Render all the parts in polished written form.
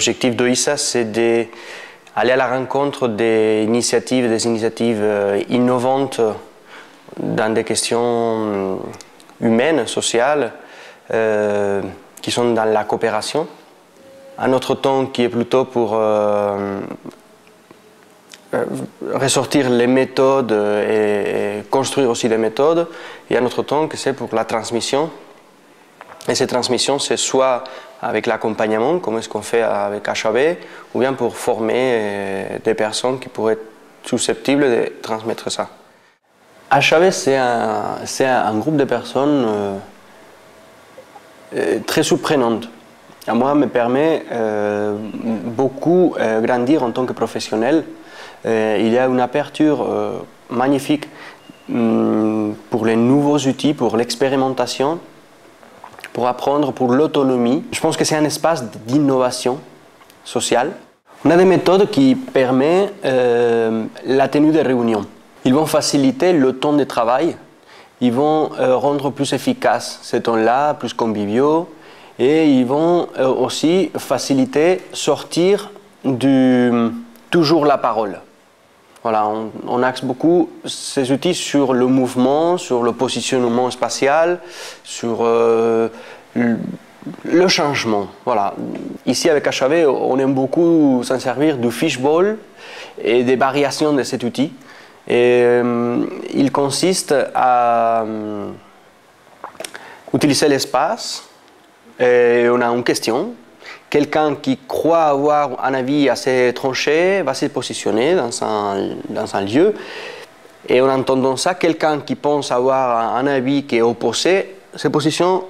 L'objectif d'OISA, c'est d'aller à la rencontre des initiatives innovantes dans des questions humaines, sociales, qui sont dans la coopération. Un autre temps qui est plutôt pour ressortir les méthodes et construire aussi des méthodes. Et un autre temps que c'est pour la transmission. Et cette transmission, c'est soit avec l'accompagnement, comme est-ce qu'on fait avec HAV, ou bien pour former des personnes qui pourraient être susceptibles de transmettre ça. HAV, c'est un groupe de personnes très surprenantes. À moi, me permet beaucoup grandir en tant que professionnel. Il y a une aperture magnifique pour les nouveaux outils, pour l'expérimentation, pour apprendre, pour l'autonomie. Je pense que c'est un espace d'innovation sociale. On a des méthodes qui permettent la tenue des réunions. Ils vont faciliter le temps de travail, ils vont rendre plus efficace ces temps-là, plus conviviaux, et ils vont aussi faciliter sortir du toujours la parole. Voilà, on axe beaucoup ces outils sur le mouvement, sur le positionnement spatial, sur le changement. Voilà. Ici avec HAV, on aime beaucoup s'en servir du fishbowl et des variations de cet outil. Et il consiste à utiliser l'espace et on a une question. Quelqu'un qui croit avoir un avis assez tranché va se positionner dans un lieu. Et en entendant ça, quelqu'un qui pense avoir un avis qui est opposé se positionne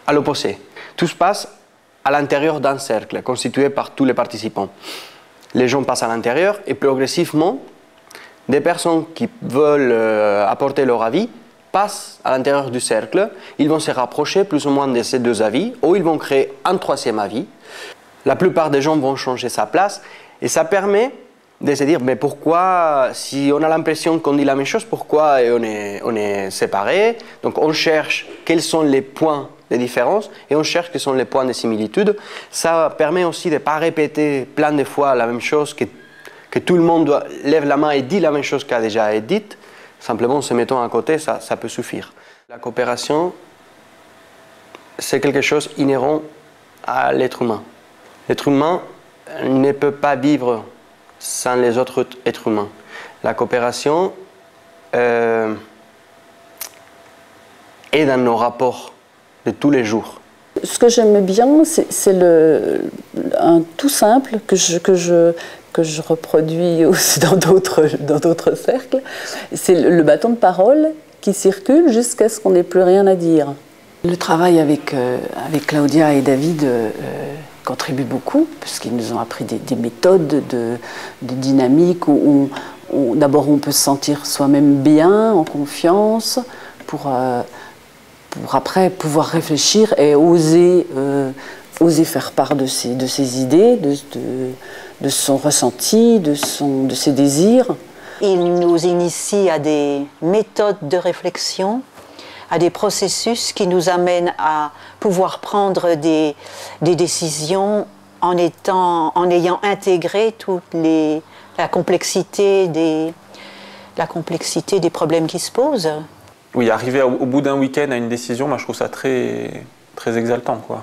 à l'opposé. Tout se passe à l'intérieur d'un cercle constitué par tous les participants. Les gens passent à l'intérieur et progressivement, des personnes qui veulent apporter leur avis passent à l'intérieur du cercle, ils vont se rapprocher plus ou moins de ces deux avis, ou ils vont créer un troisième avis. La plupart des gens vont changer sa place, et ça permet de se dire, mais pourquoi, si on a l'impression qu'on dit la même chose, pourquoi on est séparés? Donc on cherche quels sont les points de différence, et on cherche quels sont les points de similitude. Ça permet aussi de ne pas répéter plein de fois la même chose, que tout le monde lève la main et dit la même chose qui a déjà été dite. Simplement, en se mettant à côté, ça peut suffire. La coopération, c'est quelque chose inhérent à l'être humain. L'être humain ne peut pas vivre sans les autres êtres humains. La coopération est dans nos rapports de tous les jours. Ce que j'aime bien, c'est un tout simple que je reproduis aussi dans d'autres cercles. C'est le bâton de parole qui circule jusqu'à ce qu'on n'ait plus rien à dire. Le travail avec Claudia et David contribue beaucoup, puisqu'ils nous ont appris des méthodes de dynamique où d'abord on peut se sentir soi-même bien, en confiance, pour après pouvoir réfléchir et oser faire part de ses idées, de son ressenti, de ses désirs. Il nous initie à des méthodes de réflexion, à des processus qui nous amènent à pouvoir prendre des décisions en ayant intégré toute la complexité des problèmes qui se posent. Oui, arriver au bout d'un week-end à une décision, moi, je trouve ça très, très exaltant, quoi.